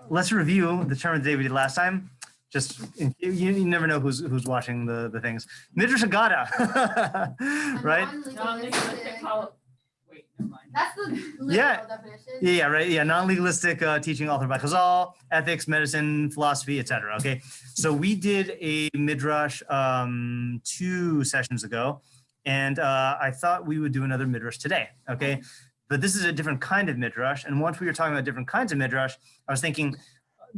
Let's review the term of the day we did last time. Just you never know who's watching the things. Midrash Agada, right? Wait, never mind. That's the literal definition. Yeah, right. Yeah, non-legalistic teaching authored by Chazal, ethics, medicine, philosophy, etc. Okay, so we did a midrash 2 sessions ago, and I thought we would do another midrash today. Okay, but this is a different kind of midrash, and once we were talking about different kinds of midrash, I was thinking,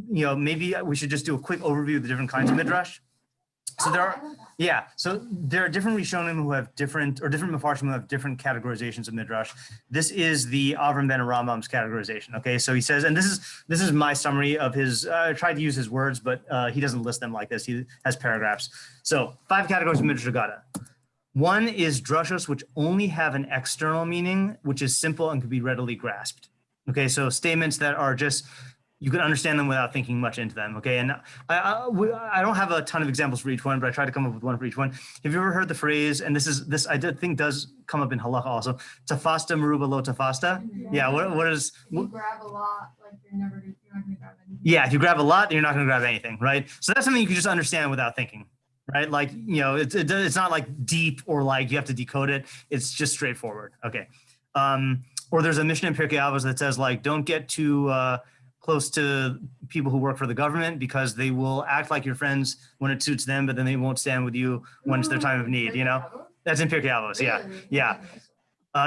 maybe we should just do a quick overview of the different kinds of midrash. So there are different Rishonim who have different Mepharshim who have different categorizations of midrash. This is the Avraham ben Rambam's categorization. Okay, so he says, and this is my summary of his. I tried to use his words, but he doesn't list them like this. He has paragraphs. So 5 categories of midrash agada. One is drashos, which only have an external meaning, which is simple and can be readily grasped. Okay, so statements that are just, you can understand them without thinking much into them, okay? And I don't have a ton of examples for each one, but I tried to come up with one for each one. Have you ever heard the phrase, and this I did think does come up in halacha also, tafasta meruba lo tafasta? Yeah, what is? If you grab a lot, like you're not going to grab anything. Yeah, if you grab a lot, then you're not going to grab anything, right? So that's something you can just understand without thinking, right? Like, it's not like deep or like you have to decode it. It's just straightforward, okay? Or there's a Mishnah in Pirkei Avos that says like, don't get too close to people who work for the government because they will act like your friends when it suits them, but then they won't stand with you when it's their time of need, That's in Pirkei Avos, yeah.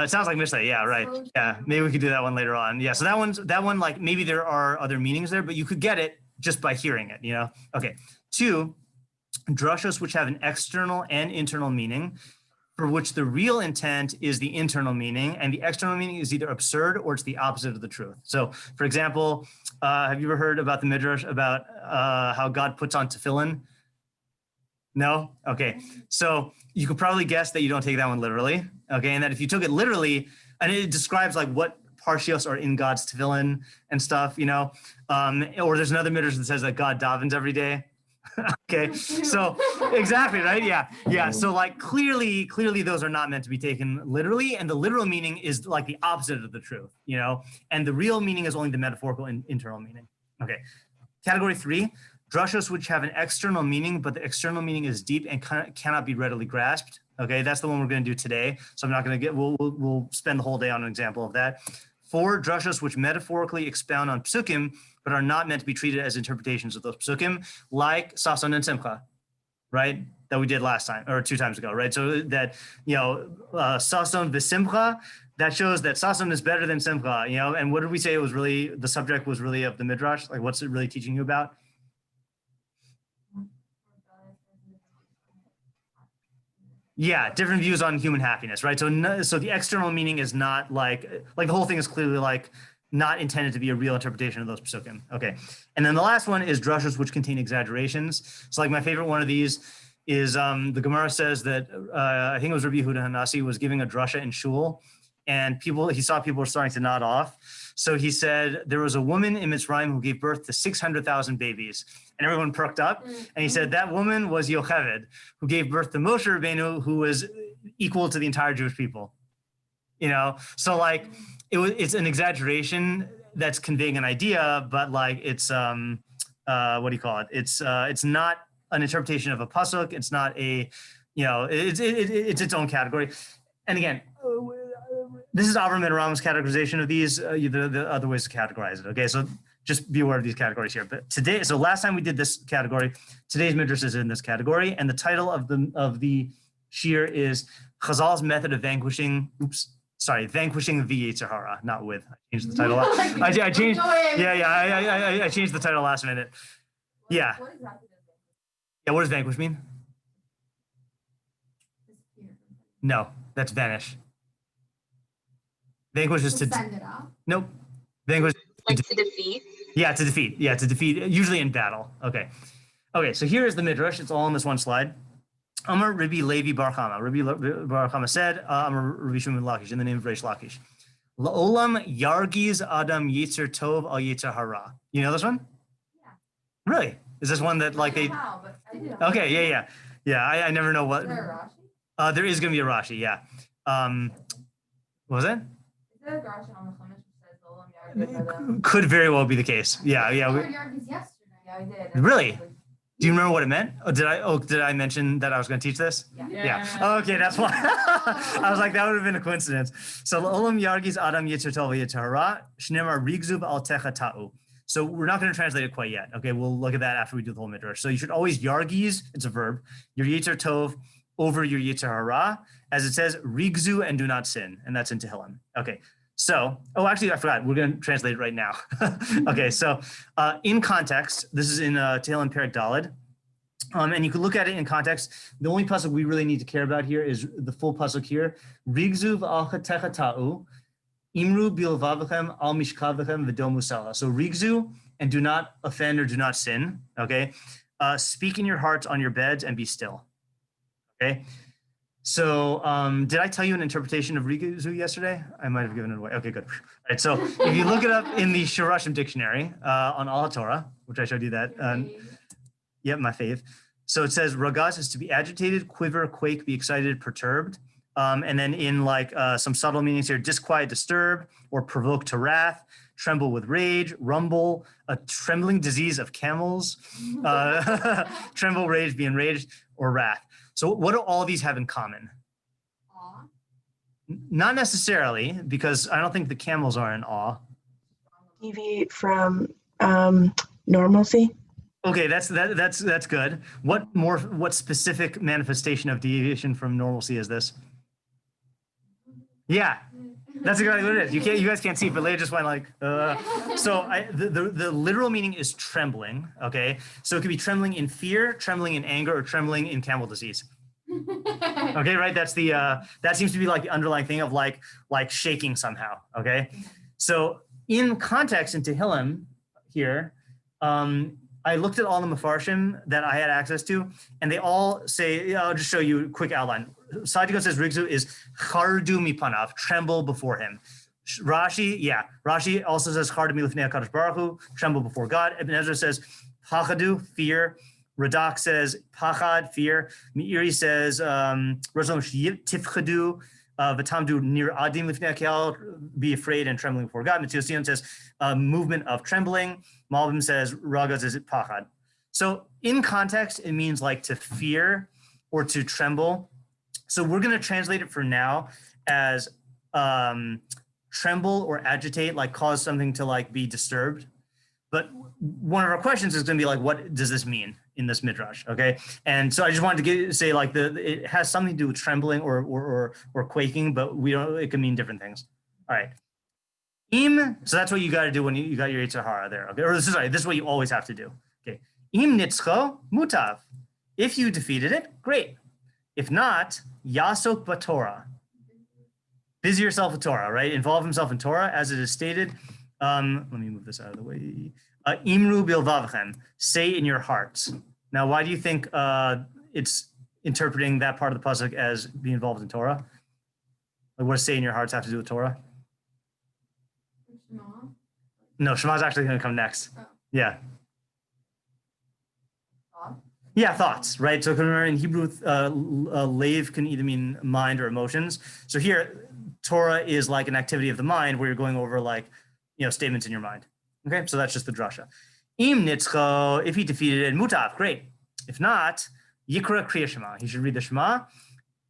It sounds like Mishnah, yeah, right. Yeah, maybe we could do that one later on. Yeah, so that one, like maybe there are other meanings there, but you could get it just by hearing it, Okay, 2, drashos which have an external and internal meaning, for which the real intent is the internal meaning, and the external meaning is either absurd or it's the opposite of the truth. So, for example, have you ever heard about the midrash about how God puts on tefillin? No? Okay. So you could probably guess that you don't take that one literally, okay? And that if you took it literally, and it describes like what parshios are in God's tefillin and stuff, or there's another midrash that says that God davens every day. Okay, so exactly, right? Yeah. So like clearly those are not meant to be taken literally, and the literal meaning is like the opposite of the truth, and the real meaning is only the metaphorical internal meaning. Okay, category 3, drashos which have an external meaning, but the external meaning is deep and cannot be readily grasped. Okay, that's the one we're going to do today. So I'm not going to we'll spend the whole day on an example of that. 4, drashos which metaphorically expound on psukim, but are not meant to be treated as interpretations of those psukim, like sason and simcha, right? That we did last time, or 2 times ago, right? So that, sason v'simcha, that shows that sason is better than simcha, and what did we say it was really, the subject was really of the midrash? Like, what's it really teaching you about? Yeah, different views on human happiness, right? So the external meaning is not like the whole thing is clearly like not intended to be a real interpretation of those psukim. Okay, and then the last one is drashos which contain exaggerations. So like my favorite one of these is the Gemara says that I think it was Rabbi Yehuda Hanasi was giving a drasha in shul, and he saw people were starting to nod off. So he said there was a woman in Mitzrayim who gave birth to 600,000 babies, and everyone perked up. And he said that woman was Yocheved, who gave birth to Moshe Rabenu, who was equal to the entire Jewish people. So like it's an exaggeration that's conveying an idea, but like it's what do you call it? It's not an interpretation of a pasuk. It's not a it's its own category. And again, this is Avraham ben Rambam's categorization of these. The other ways to categorize it. Okay, so just be aware of these categories here. But today, so last time we did this category, today's midrash is in this category, and the title of the shiur is Chazal's method of vanquishing. Vanquishing the Yetzer, not with. I changed the title. I changed. I changed the title last minute. Yeah. Yeah. What does vanquish mean? No, that's vanish. Vanquish is to send it out. Nope. Vanquish. Like to defeat? Yeah, to defeat. Yeah, to defeat, usually in battle. Okay. Okay, so here is the midrash. It's all on this one slide. Amar Rabbi Levi Bar Chama. Rabbi Bar Chama said, Amar Rabbi Shimon Lakish, in the name of Reish Lakish. La'olam yargiz Adam Yetzer Tov al Yetzer Hara. You know this one? Yeah. Really? Is this one that like they? How, but I did. Okay, yeah. I never know what. Is there a Rashi? There is going to be a Rashi, yeah. What was it? Is there a Rashi on the Chumash which says Olam Could very well be the case. Yeah. I heard yargiz yesterday. I did. Really? Do you remember what it meant? Did I mention that I was going to teach this? Yeah. Okay, that's why. I was like, that would have been a coincidence. So Olam yargiz Adam Yetzer Tov Yetzer Hara Shnemar Rigzu Al Techa Ta'u. So we're not going to translate it quite yet. Okay, we'll look at that after we do the whole midrash. So you should always yargiz, it's a verb, your Yetzer Tov over your Yetzer Hara, as it says, rigzu and do not sin, and that's in Tehillim. Okay, so, actually I forgot, we're going to translate it right now. Okay, so in context, this is in Tehillim Perek Daled, and you can look at it in context. The only pasuk we really need to care about here is the full pasuk here, rigzu v'al chatecha ta'u, Imru bilvavachem al mishkavachem v'do musala. So rigzu and do not offend or do not sin. Okay. Speak in your hearts on your beds and be still. Okay. So did I tell you an interpretation of rigzu yesterday? I might have given it away. Okay, good. All right. So if you look it up in the Shirashim dictionary on Al Torah, which I showed you that. Yep, my fave. So it says ragaz is to be agitated, quiver, quake, be excited, perturbed. And then in like some subtle meanings here, disquiet, disturb, or provoke to wrath, tremble with rage, rumble, a trembling disease of camels, tremble, rage, be enraged, or wrath. So what do all of these have in common? Awe. Not necessarily, because I don't think the camels are in awe. Deviate from normalcy. Okay, that's good. What specific manifestation of deviation from normalcy is this? Yeah, that's exactly what it is. You guys can't see, but Leah just went like, So the literal meaning is trembling, okay? So it could be trembling in fear, trembling in anger, or trembling in camel disease. Okay, right? That's that seems to be like the underlying thing of like shaking somehow, okay? So in context in Tehillim here, I looked at all the mepharshim that I had access to, and they all say, I'll just show you a quick outline. Sadiq says rigzu is chardu mipanav, tremble before him. Rashi also says chardu milifnei HaKadosh Baruch Hu, tremble before God. Ibn Ezra says pachadu, fear. Radak says pachad, fear. Meiri says tifchadu, v'tamdu nir adim lifnei HaKel, be afraid and trembling before God. ציון says movement of trembling. Malbim says ragaz is pachad. So in context, it means like to fear or to tremble. So we're going to translate it for now as tremble or agitate, like cause something to like be disturbed. But one of our questions is going to be like, what does this mean in this midrash? Okay, and so I just wanted to say like it has something to do with trembling or quaking, but we don't. It can mean different things. All right. So that's what you got to do when you got your Yetzer Hara there. Okay, or this is what you always have to do. Okay. Im nitzcho mutav. If you defeated it, great. If not, yasok b'Torah. Busy yourself with Torah, right? Involve himself in Torah, as it is stated. Let me move this out of the way. Imru bilvavchem. Say in your hearts. Now, why do you think it's interpreting that part of the pasuk as being involved in Torah? Like, what does say in your hearts have to do with Torah? Shema. No, Shema is actually going to come next. Oh. Yeah. Thought. Yeah, thoughts, right? So remember in Hebrew, lave can either mean mind or emotions. So here, Torah is like an activity of the mind where you're going over like, statements in your mind. Okay, so that's just the drasha. Im nitzcho, if he defeated it, mutav, great. If not, yikra kriya shema. He should read the Shema.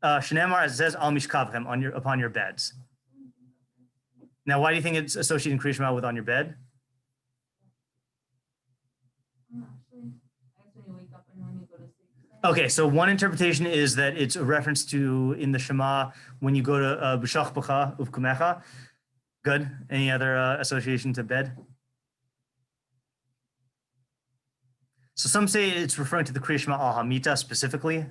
Shneimar, as it says, al mishkavchem, upon your beds. Now, why do you think it's associating kriya shema with on your bed? Okay, so one interpretation is that it's a reference to in the Shema when you go to b'shach b'cha uvkumecha. Good. Any other association to bed? So some say it's referring to the Kriya Shema al Hamita specifically,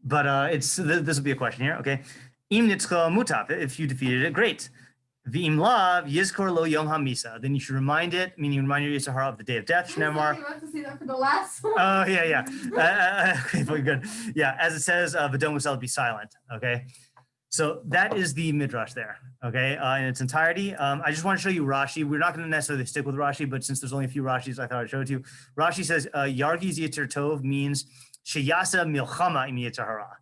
but this will be a question here. Okay, im nitzcha mutav. If you defeated it, great. V'im lav yizkor lo yom hamisa. Then you should remind it, meaning remind your Yetzer Hara of the day of death. Shneimar. You have to see that for the last one. Oh yeah. Okay, good. Yeah, as it says, v'dom musal, be silent. Okay, so that is the midrash there. Okay, in its entirety. I just want to show you Rashi. We're not going to necessarily stick with Rashi, but since there's only a few Rashis, I thought I'd show it to you. Rashi says yargiz Yetzer Tov means sheyasa milchama im Yetzer Hara.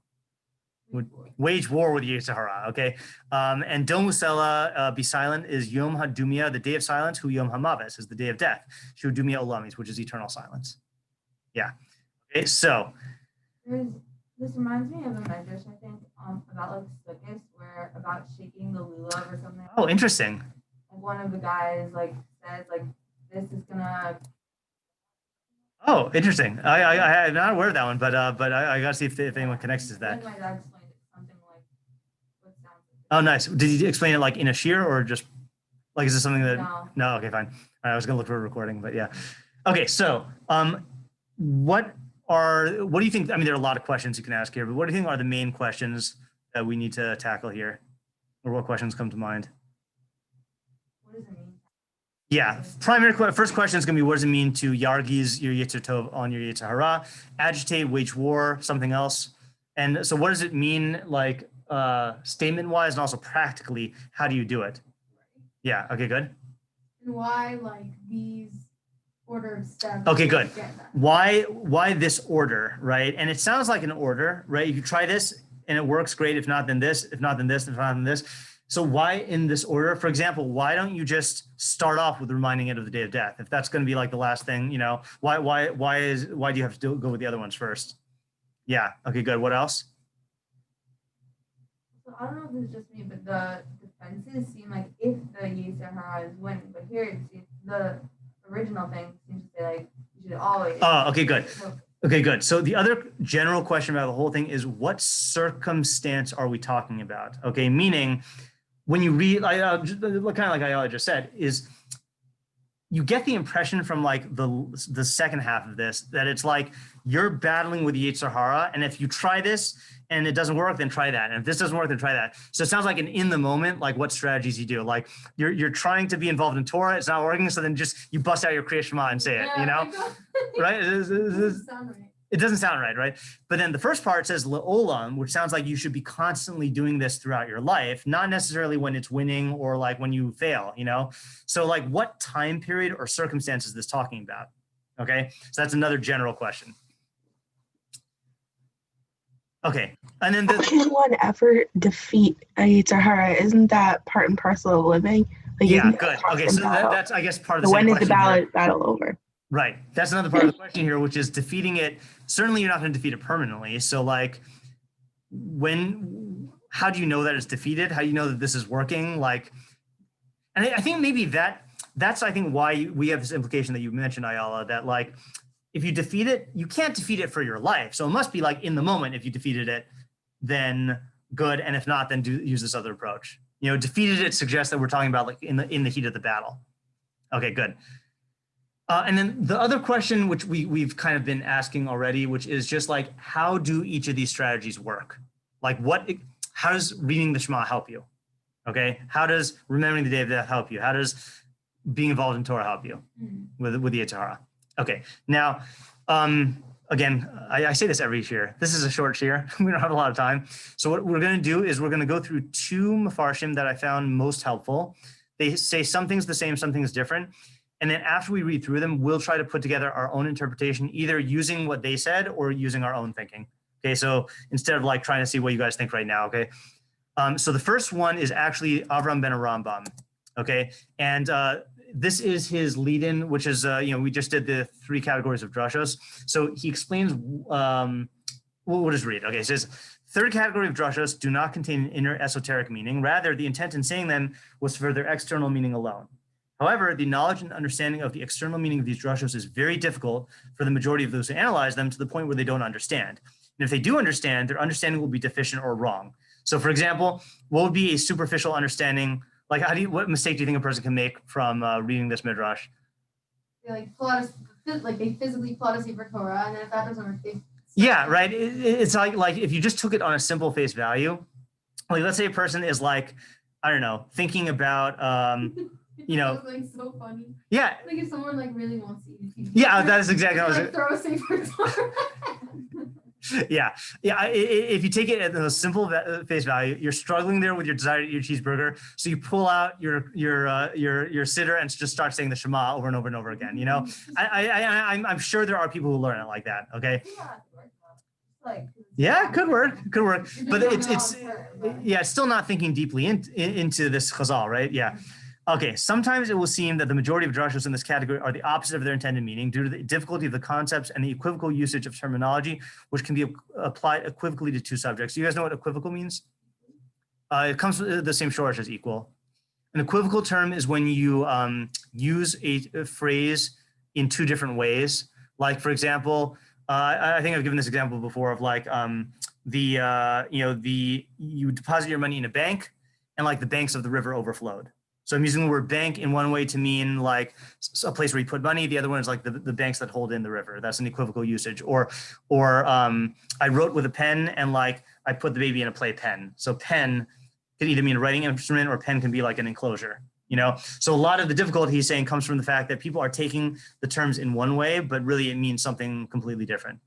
Wage war with Yetzer Hara, okay? And Domusela, be silent, is Yom HaDumia, the day of silence, Hu Yom HaMaves, is the day of death. Shu Dumia Olamis, which is eternal silence. Yeah. Okay, so. This reminds me of a midrash, I think, about like Sukkot, where about shaking the lulav or something. Oh, interesting. Like one of the guys like says like this is gonna. Oh, interesting. I'm not aware of that one, but I gotta see if anyone connects to that. My dad explained it something like what sounds. Oh, nice. Did he explain it like in a shiur or just like is this something that? No. Okay, fine. All right, I was gonna look for a recording, but yeah. Okay, so what do you think? I mean, there are a lot of questions you can ask here, but what do you think are the main questions that we need to tackle here, or what questions come to mind? What does it mean? Yeah, first question is going to be, what does it mean to yargiz your Yetzer Tov on your Yetzer Hara, agitate, wage war, something else? And so what does it mean, like statement-wise and also practically, how do you do it? Yeah, okay, good. And why like these order of steps? Okay, good. Why this order, right? And it sounds like an order, right? If you try this and it works, great. If not, then this. If not, then this. If not, then this. So why in this order? For example, why don't you just start off with reminding it of the day of death? If that's going to be like the last thing, you know, why do you have to go with the other ones first? Yeah. Okay, good. What else? So I don't know if this is just me, but the defenses seem like if the Yetzer Hara is winning, but here it seems the original thing seems to say like you should always. Oh, okay, good. Okay, good. So the other general question about the whole thing is, what circumstance are we talking about? Okay, meaning when you read, kind of like I just said, is you get the impression from like the second half of this that it's like you're battling with the Yetzer Hara, and if you try this and it doesn't work, then try that, and if this doesn't work, then try that. So it sounds like an in the moment, like what strategies you do. Like you're trying to be involved in Torah, it's not working, so then just you bust out your Kriya Shema and say it, you know, right? It doesn't sound right, right? But then the first part says le'olam, which sounds like you should be constantly doing this throughout your life, not necessarily when it's winning or like when you fail, you know? So like what time period or circumstance is this talking about? Okay, so that's another general question. Okay, and then can one ever defeat a Yetzer Hara? Isn't that part and parcel of living? Like yeah, good. Okay, so that's, I guess, part of the so same when is question the battle over? Right. That's another part of the question here, which is defeating it. Certainly you're not going to defeat it permanently. So like how do you know that it's defeated? How do you know that this is working? Like, and I think maybe that's, I think why we have this implication that you mentioned, Ayala, that like, if you defeat it, you can't defeat it for your life. So it must be like in the moment, if you defeated it, then good. And if not, then use this other approach. You know, defeated it suggests that we're talking about like in the heat of the battle. Okay, good. And then the other question, which we've kind of been asking already, which is just like, how do each of these strategies work? Like how does reading the Shema help you? Okay. How does remembering the day of death help you? How does being involved in Torah help you with the Yetzer Hara? Okay. Now, again, I say this every year. This is a short shiur. We don't have a lot of time. So what we're going to do is we're going to go through two mepharshim that I found most helpful. They say some things the same, some things different. And then after we read through them, we'll try to put together our own interpretation, either using what they said or using our own thinking. Okay, so instead of like trying to see what you guys think right now, okay? So the first one is actually Avraham ben Rambam, okay? And this is his lead-in, which is, we just did the 3 categories of drashos. So he explains, we'll just read. Okay, it says, third category of drashos do not contain an inner esoteric meaning. Rather, the intent in saying them was for their external meaning alone. However, the knowledge and understanding of the external meaning of these drashos is very difficult for the majority of those who analyze them, to the point where they don't understand. And if they do understand, their understanding will be deficient or wrong. So for example, what would be a superficial understanding? Like what mistake do you think a person can make from reading this midrash? They they physically plot a secret Torah, and then if that doesn't work, they. Yeah, right. It's like if you just took it on a simple face value, like let's say a person is like, I don't know, thinking about, It's like so funny. Yeah. Like if someone like really wants to eat. Yeah, that is exactly what I was. Like throw a secret Torah. Yeah. If you take it at a simple face value, you're struggling there with your desire to eat your cheeseburger, so you pull out your siddur and just start saying the Shema over and over and over again. You know, I'm sure there are people who learn it like that. Okay. like. Yeah, it could work. It could work. You're But just it's going on a term, but- yeah, it's still not thinking deeply into this Chazal, right? Yeah. Okay, sometimes it will seem that the majority of drashos in this category are the opposite of their intended meaning due to the difficulty of the concepts and the equivocal usage of terminology, which can be applied equivocally to two subjects. Do you guys know what equivocal means? It comes with the same shorish as equal. An equivocal term is when you use a phrase in two different ways. Like, for example, I think I've given this example before of like you deposit your money in a bank and like the banks of the river overflowed. So I'm using the word bank in one way to mean like a place where you put money. The other one is like the banks that hold in the river. That's an equivocal usage. Or I wrote with a pen and like I put the baby in a playpen. So pen could either mean a writing instrument or pen can be like an enclosure. You know, so a lot of the difficulty he's saying comes from the fact that people are taking the terms in one way, but really it means something completely different.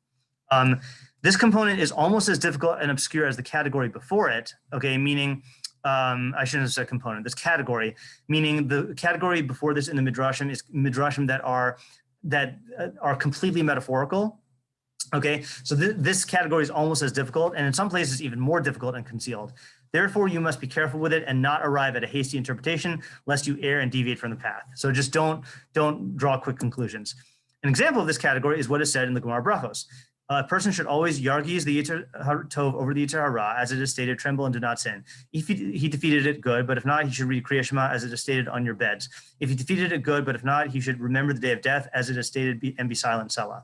This component is almost as difficult and obscure as the category before it. Okay, meaning I shouldn't have said component. This category, meaning the category before this in the midrashim is midrashim that are completely metaphorical. Okay, so this category is almost as difficult, and in some places even more difficult and concealed. Therefore, you must be careful with it and not arrive at a hasty interpretation, lest you err and deviate from the path. So just don't draw quick conclusions. An example of this category is what is said in the Gemara Berachos. A person should always yargiz the Yetzer Tov over the Yetzer Hara, as it is stated, tremble and do not sin. If he defeated it, good, but if not, he should read Kriya Shema, as it is stated, on your beds. If he defeated it, good, but if not, he should remember the day of death, as it is stated, and be silent, Selah.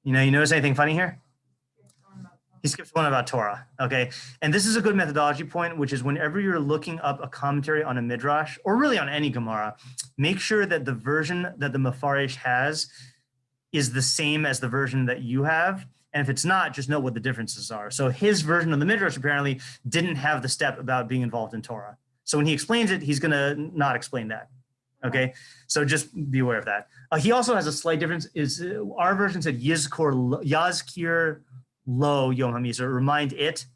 You notice anything funny here? He skips one about Torah, okay? And this is a good methodology point, which is whenever you're looking up a commentary on a midrash, or really on any Gemara, make sure that the version that the mefarish has is the same as the version that you have. And if it's not, just know what the differences are. So his version of the midrash apparently didn't have the step about being involved in Torah. So when he explains it, he's gonna not explain that, okay? So just be aware of that. He also has a slight difference. Our version said yazkir lo yom hamisa, remind it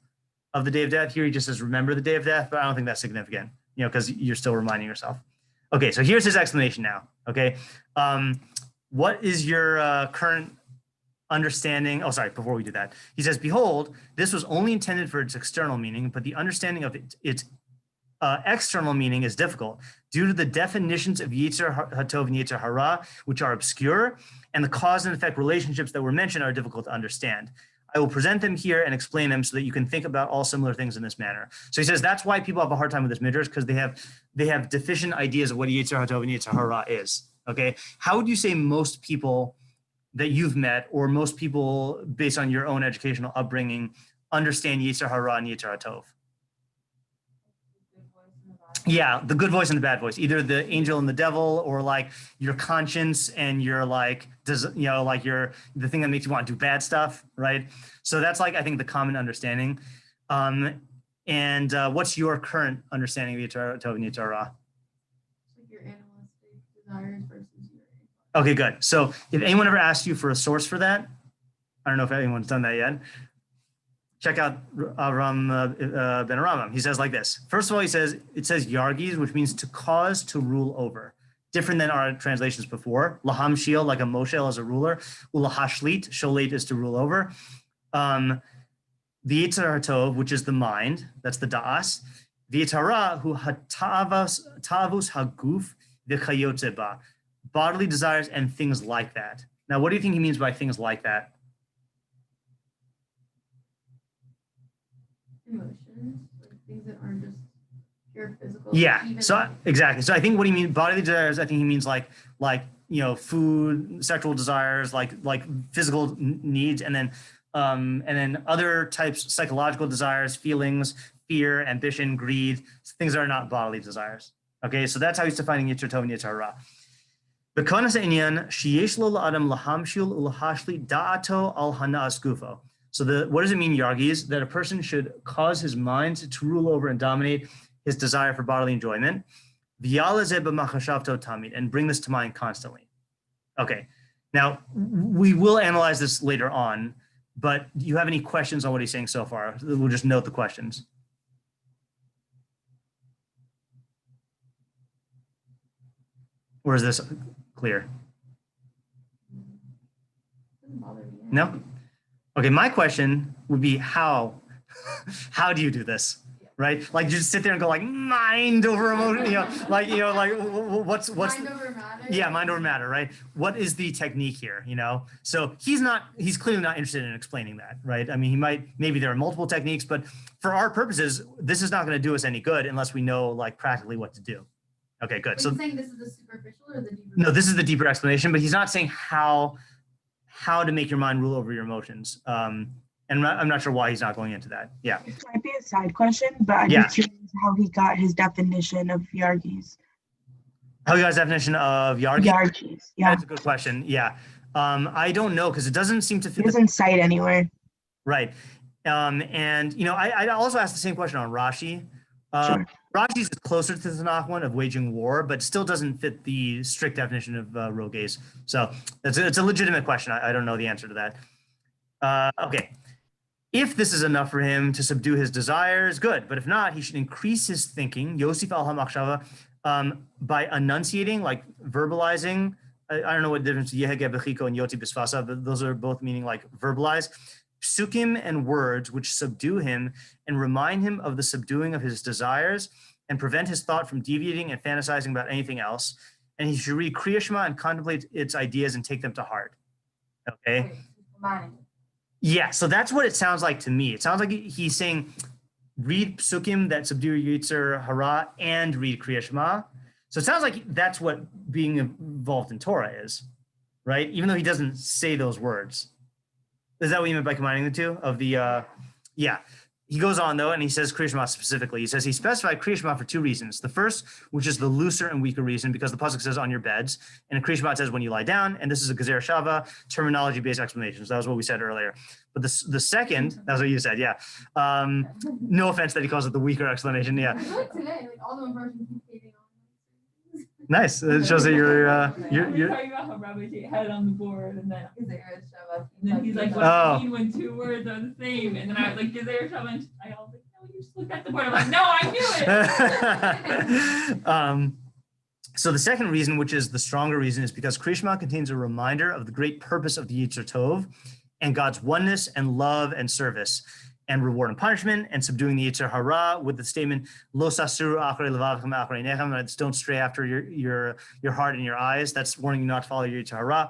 of the day of death. Here he just says remember the day of death, but I don't think that's significant, because you're still reminding yourself. Okay, so here's his explanation now, okay? What is your current understanding? Oh, sorry, before we do that. He says, behold, this was only intended for its external meaning, but the understanding of its external meaning is difficult due to the definitions of Yetzer Hatov and Yetzer Hara, which are obscure, and the cause and effect relationships that were mentioned are difficult to understand. I will present them here and explain them so that you can think about all similar things in this manner. So he says that's why people have a hard time with this midrash, because they have deficient ideas of what Yetzer Hatov and Yetzer Hara is. Okay, how would you say most people that you've met, or most people based on your own educational upbringing, understand Yetzer Hara and Yetzer Hatov? Yeah, the good voice and the bad voice, either the angel and the devil, or like your conscience and your like, like the thing that makes you want to do bad stuff, right? So that's like, I think, the common understanding. And what's your current understanding of Yetzer Hatov and Yetzer Hara? Like your animalistic desires versus your. Okay, good. So if anyone ever asked you for a source for that, I don't know if anyone's done that yet. Check out Avraham ben Avraham. He says like this. First of all, it says yargiz, which means to cause, to rule over. Different than our translations before. Lahamshil, like a moshel as a ruler. Ulahashlit, sholet is to rule over. The Yetzer Hatov, which is the mind, that's the da'as. The Yetzer Hara, hu hatavus haguf v'chayotze ba. Bodily desires and things like that. Now, what do you think he means by things like that? Emotions, like things that aren't just pure physical. Yeah, so exactly. So I think what he means, bodily desires, I think he means like food, sexual desires, like physical needs, and then other types, psychological desires, feelings, fear, ambition, greed, things that are not bodily desires. Okay, so that's how he's defining Yetzer Tov and Yetzer Hara. B'konas inyan sheyesh lo la'adam lahamshil ulahashli da'ato al hanas gufo. So what does it mean, yargiz? That a person should cause his mind to rule over and dominate his desire for bodily enjoyment. And bring this to mind constantly. Okay, now we will analyze this later on, but do you have any questions on what he's saying so far? We'll just note the questions. Or is this clear? Doesn't bother me. No? Okay, my question would be how do you do this? Right? Like you just sit there and go like mind over emotion, what's Mind over matter. yeah, mind over matter, right? What is the technique here, So he's clearly not interested in explaining that, right? I mean, maybe there are multiple techniques, but for our purposes, this is not going to do us any good unless we know like practically what to do. Okay, good. So saying this is the superficial or the deeper? No, this is the deeper explanation, but he's not saying how to make your mind rule over your emotions. And I'm not sure why he's not going into that. Yeah. This might be a side question, but I'm just curious how he got his definition of yargiz. How you got his definition of yargiz? Yargiz, yeah. That's a good question. Yeah. I don't know because it doesn't seem to fit. It doesn't cite anywhere. Right. I also asked the same question on Rashi. Sure. Rashi's is closer to the Tanakh one of waging war, but still doesn't fit the strict definition of rogaze. So it's a legitimate question. I don't know the answer to that. Okay. If this is enough for him to subdue his desires, good. But if not, he should increase his thinking, Yosef al HaMachshavah, by enunciating, like verbalizing. I don't know what the difference Yehege Bechiko and Yoti Bisfasa, but those are both meaning like verbalize. Psukim and words which subdue him and remind him of the subduing of his desires and prevent his thought from deviating and fantasizing about anything else. And he should read Kriya Shema and contemplate its ideas and take them to heart. Okay. Yeah, so that's what it sounds like to me. It sounds like he's saying, read psukim that subdue Yetzer hara and read Kriya Shema. So it sounds like that's what being involved in Torah is, right? Even though he doesn't say those words. Is that what you meant by combining the two? Yeah. He goes on though, and he says Kriya Shema specifically. He says he specified Kriya Shema for two reasons. The first, which is the looser and weaker reason, because the pasuk says on your beds, and in Kriya Shema it says when you lie down, and this is a Gezer Shava terminology-based explanation. So that was what we said earlier. But the second, that's what you said, yeah. No offense that he calls it the weaker explanation, yeah. I feel like today, like all the impressions keep hating on. Nice. It shows that you're talking about how Rabbi had it on the board, and then he's like, what do you mean when two words are the same? And then I was like, Gezer Shava, and I was like, no, you just looked at the board. I'm like, no, I knew it. So the second reason, which is the stronger reason, is because Kriya Shema contains a reminder of the great purpose of the Yetzer Tov and God's oneness and love and service and reward and punishment and subduing the Yetzer hara with the statement, Lo sasuru achrei levavchem achrei nechem, don't stray after your heart and your eyes. That's warning you not to follow your Yetzer hara.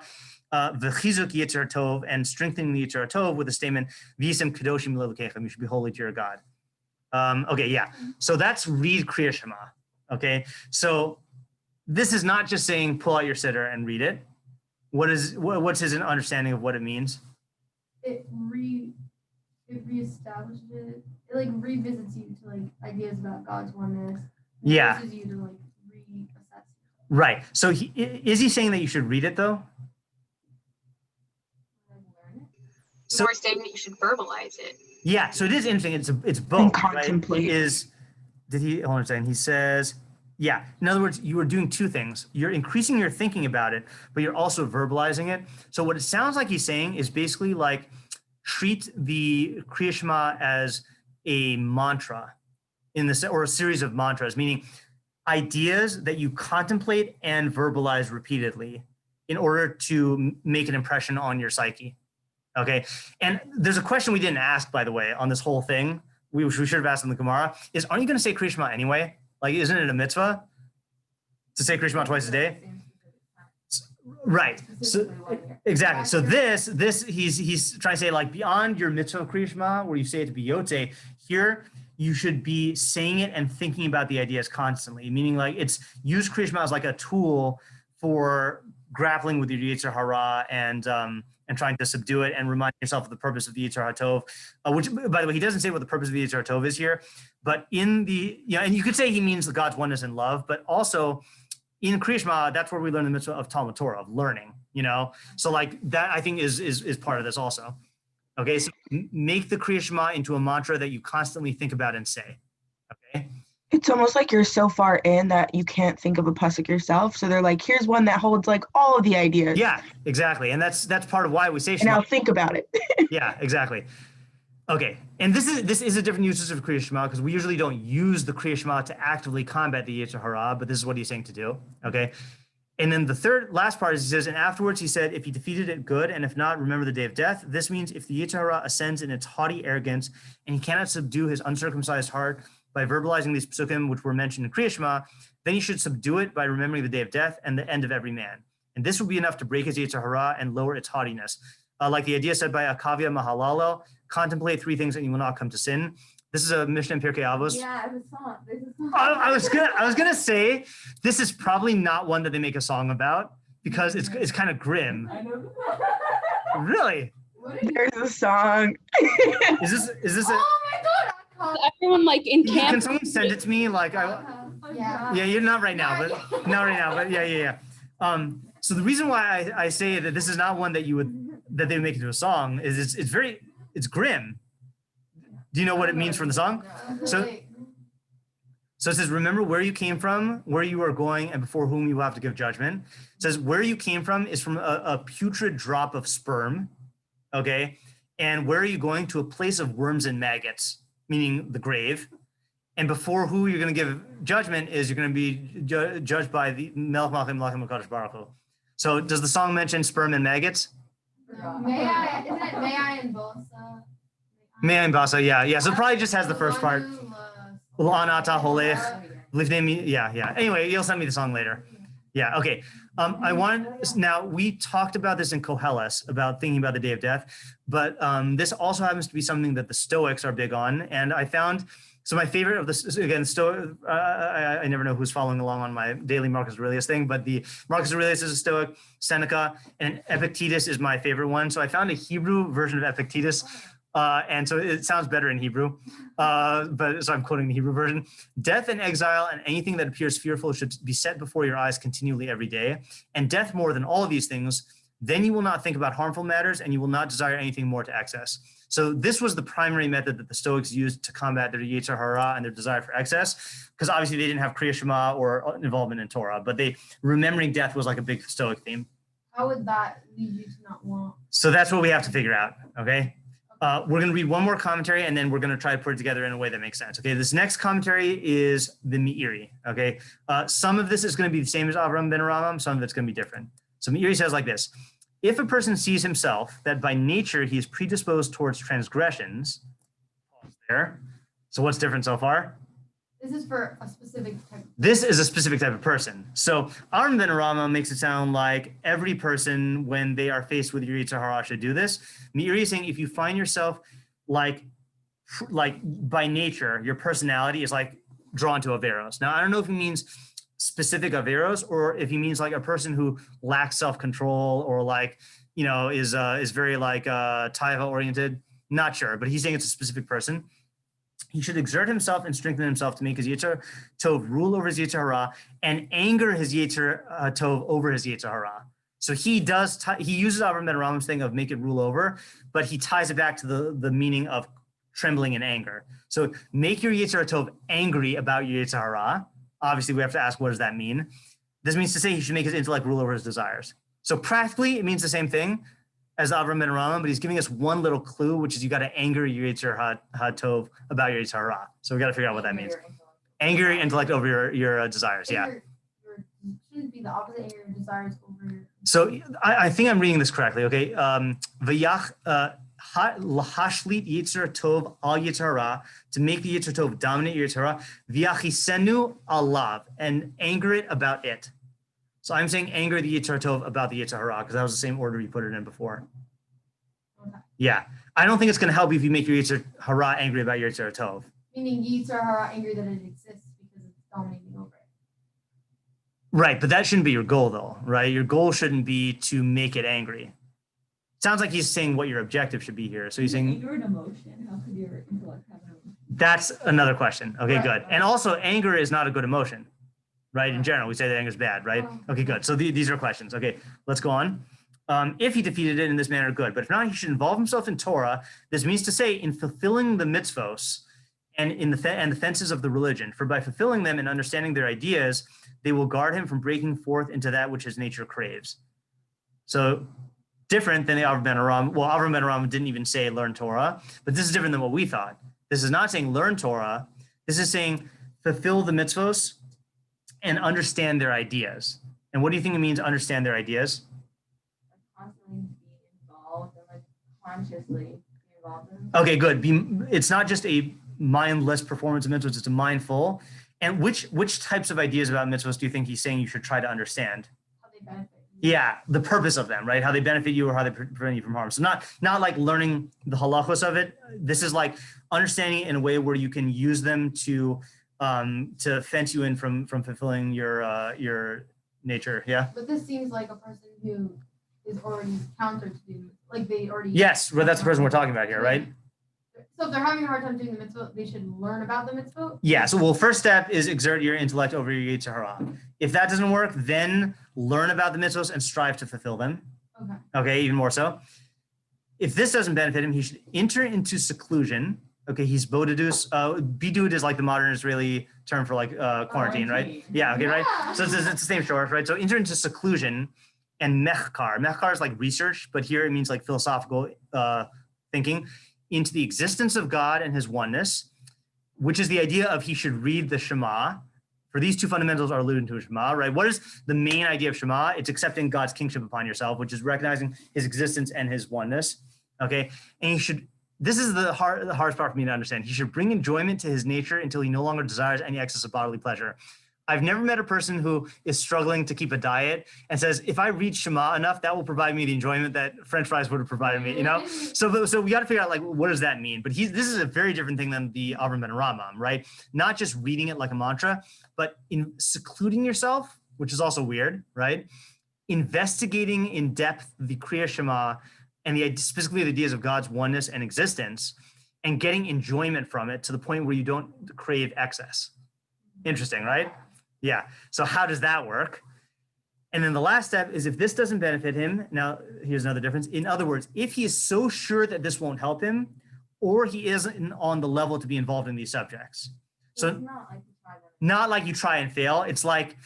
V'chizuk Yetzer Tov, and strengthening the Yetzer Tov with the statement, V'yisem kadoshim lelokechem, you should be holy to your God. Okay, yeah. So that's read Kriya Shema. Okay, so this is not just saying pull out your siddur and read it. What's his understanding of what it means? It reestablishes it. It like revisits you to like ideas about God's oneness. Yeah. Forces you to like reassess. Right. So is he saying that you should read it though? So we're saying that you should verbalize it. Yeah. So it is interesting. It's both. And contemplate. Right? Hold on a second. He says, yeah. In other words, you are doing two things. You're increasing your thinking about it, but you're also verbalizing it. So what it sounds like he's saying is basically like treat the Kriya Shema as a mantra or a series of mantras, meaning ideas that you contemplate and verbalize repeatedly in order to make an impression on your psyche. Okay. And there's a question we didn't ask, by the way, on this whole thing, we should have asked in the Gemara, is aren't you going to say Kriya Shema anyway? Like, isn't it a mitzvah to say Kriya Shema twice a day? Right. So exactly. So this he's trying to say, like, beyond your mitzvah Kriya Shema, where you say it to be Yotze, here you should be saying it and thinking about the ideas constantly. Meaning, like, use Kriya Shema as like a tool for grappling with your Yetzer hara and trying to subdue it and remind yourself of the purpose of the Yetzer HaTov, which, by the way, he doesn't say what the purpose of the Yetzer HaTov is here, but and you could say he means the God's oneness and love, but also in Kriya Shema, that's where we learn the mitzvah of Talmud Torah, of learning, So like that, I think is part of this also. Okay, so make the Kriya Shema into a mantra that you constantly think about and say, okay? It's almost like you're so far in that you can't think of a pasuk yourself. So they're like, here's one that holds like all of the ideas. Yeah, exactly. And that's part of why we say and Shema. now think about it. Yeah, exactly. Okay, and this is a different usage of Kriya Shema because we usually don't use the Kriya Shema to actively combat the Yetzer hara, but this is what he's saying to do. Okay, And then the last part is he says, and afterwards he said, if he defeated it, good, and if not, remember the day of death. This means if the Yetzer Hara ascends in its haughty arrogance and he cannot subdue his uncircumcised heart by verbalizing these psukim which were mentioned in Kriya Shema, then he should subdue it by remembering the day of death and the end of every man. And this will be enough to break his Yetzer Hara and lower its haughtiness. Like the idea said by Akavya Mahalalel, contemplate 3 things and you will not come to sin. This is a Mishnah in Pirkei Avos. Yeah, the song. There's a song. I was gonna say this is probably not one that they make a song about because it's kind of grim. I know. Really? There's a song. Is this a? Oh my god! Everyone like in Can camp. someone send it to me? Like Yeah. yeah, you're not right now, but not right now, but yeah. So the reason why I say that this is not one that they would make into a song is it's grim. Do you know what it means from the song? So it says, remember where you came from, where you are going, and before whom you will have to give judgment. It says, where you came from is from a putrid drop of sperm, okay? And where are you going? To a place of worms and maggots, meaning the grave. And before who you're going to give judgment is you're going to be judged by the Melech Malachim Malachim HaKadosh Baruch Hu. So does the song mention sperm and maggots? Isn't it May I and Bosa? May and Basa, yeah. So it probably just has the first part. L'anata holech, lifnei, yeah. Anyway, you'll send me the song later. Yeah, okay. Now we talked about this in Koheles about thinking about the day of death, but this also happens to be something that the Stoics are big on. And I found, so my favorite of this, again, I never know who's following along on my daily Marcus Aurelius thing, but the Marcus Aurelius is a Stoic, Seneca, and Epictetus is my favorite one. So I found a Hebrew version of Epictetus. And so it sounds better in Hebrew, but so I'm quoting the Hebrew version. Death and exile and anything that appears fearful should be set before your eyes continually every day. And death more than all of these things, then you will not think about harmful matters and you will not desire anything more to excess. So this was the primary method that the Stoics used to combat their Yetzer Hara and their desire for excess, because obviously they didn't have Kriya Shema or involvement in Torah, but remembering death was like a big Stoic theme. How would that lead you to not want? So that's what we have to figure out, okay? We're going to read one more commentary and then we're going to try to put it together in a way that makes sense. Okay, this next commentary is the Meiri. Okay, some of this is going to be the same as Avraham ben Avraham, some of it's going to be different. So Meiri says like this: if a person sees himself that by nature he is predisposed towards transgressions, pause there. So what's different so far? This is for a specific type. This is a specific type of person. So Avraham ben Avraham makes it sound like every person, when they are faced with your Yetzer Hara, should do this. Meiri is saying if you find yourself like by nature, your personality is like drawn to Averos. Now, I don't know if he means specific Averos or if he means like a person who lacks self-control or like, is very like Taiva oriented. Not sure, but he's saying it's a specific person. He should exert himself and strengthen himself to make his Yetzer Tov rule over his Yetzer Hara and anger his Yetzer Tov over his Yetzer Hara. So he uses Avraham ben Abraham's thing of make it rule over, but he ties it back to the meaning of trembling and anger. So make your Yetzer Tov angry about your Yetzer Hara. Obviously, we have to ask, what does that mean? This means to say he should make his intellect rule over his desires. So practically, it means the same thing as Avraham ben Avraham, but he's giving us one little clue, which is you got to anger your Yetzer Tov about your Yetzer Hara. So we got to figure out what that means. Anger your intellect over your desires. Yeah. Shouldn't be the opposite. Your desires over. So I think I'm reading this correctly. Okay. V'yach lahashlit Yetzer Tov al Yetzer Hara, to make the Yetzer Tov dominate your Yetzer Hara. V'yachisenu alav, and anger it about it. So I'm saying anger the Yetzer Tov about the Yetzer Hara because that was the same order you put it in before. Okay. Yeah, I don't think it's going to help you if you make your Yetzer Hara angry about your Yetzer Tov. Meaning Yetzer Hara angry that it exists because it's dominating over it. Right, but that shouldn't be your goal though, right? Your goal shouldn't be to make it angry. Sounds like he's saying what your objective should be here. So he's saying anger and emotion. How could your intellect have an emotion? That's another question. Okay, Right. good. And also anger is not a good emotion. Right? In general, we say that anger is bad, right? Okay, good. So these are questions. Okay, let's go on. If he defeated it in this manner, good. But if not, he should involve himself in Torah. This means to say in fulfilling the mitzvos and in the fences of the religion. For by fulfilling them and understanding their ideas, they will guard him from breaking forth into that which his nature craves. So different than the Avraham ben Avraham. Well, Avraham ben Avraham didn't even say learn Torah, but this is different than what we thought. This is not saying learn Torah. This is saying fulfill the mitzvos and understand their ideas. And what do you think it means to understand their ideas? Like constantly be involved and like consciously be involved in. Okay, good. It's not just a mindless performance of mitzvahs, it's a mindful. And which types of ideas about mitzvahs do you think he's saying you should try to understand? How they benefit you. Yeah, the purpose of them, right? How they benefit you or how they prevent you from harm. So not like learning the halachos of it. This is like understanding it in a way where you can use them to fence you in from fulfilling your nature. Yeah. But this seems like a person who is already counter to do, like they already. Yes, well, that's the person we're talking about here, right? So if they're having a hard time doing the mitzvah, they should learn about the mitzvah? Yeah, so first step is exert your intellect over your Yetzer Hara. If that doesn't work, then learn about the mitzvahs and strive to fulfill them. Okay, even more so. If this doesn't benefit him, he should enter into seclusion. Okay, he's bodidus. Bidud is like the modern Israeli term for like quarantine, right? Yeah, okay, right? So it's the same short, right? So enter into seclusion and mechkar. Mechkar is like research, but here it means like philosophical thinking into the existence of God and his oneness, which is the idea of he should read the Shema. For these two fundamentals are alluded to Shema, right? What is the main idea of Shema? It's accepting God's kingship upon yourself, which is recognizing his existence and his oneness, okay? And he should, this is the hardest part for me to understand. He should bring enjoyment to his nature until he no longer desires any excess of bodily pleasure. I've never met a person who is struggling to keep a diet and says, if I read Shema enough, that will provide me the enjoyment that French fries would have provided me, you know? So we got to figure out like, what does that mean? But this is a very different thing than the Avraham ben Rambam, right? Not just reading it like a mantra, but in secluding yourself, which is also weird, right? Investigating in depth the Kriya Shema and specifically the ideas of God's oneness and existence and getting enjoyment from it to the point where you don't crave excess. Interesting, right? Yeah. So how does that work? And then the last step is if this doesn't benefit him, now here's another difference. In other words, if he is so sure that this won't help him, or he isn't on the level to be involved in these subjects. So it's not like you try and fail. It's like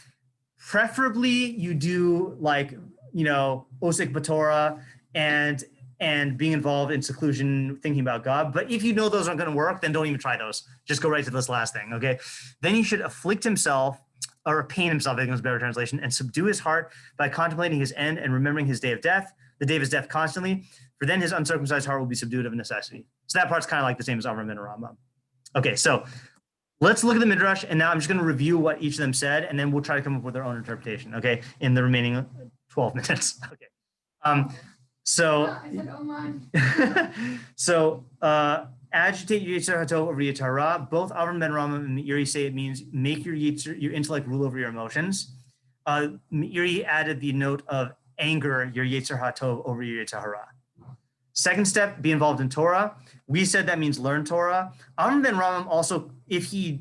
preferably you do like, you know, Osik B'Torah and being involved in seclusion, thinking about God. But if you know those aren't going to work, then don't even try those. Just go right to this last thing, okay? Then he should afflict himself or pain himself, I think is a better translation, and subdue his heart by contemplating his end and remembering his day of death, the day of his death constantly, for then his uncircumcised heart will be subdued of necessity. So that part's kind of like the same as Avraham ben Rambam. Okay, so let's look at the midrash, and now I'm just going to review what each of them said, and then we'll try to come up with our own interpretation, okay, in the remaining 12 minutes. Okay. So agitate your Yetzer Hatov over Yetzer Hara. Both Avraham ben Rambam and Meiri say it means make your intellect rule over your emotions. Meiri added the note of anger your Yetzer Hatov over your Yetzer Hara. Second step, be involved in Torah. We said that means learn Torah. Avraham ben Rambam also, if you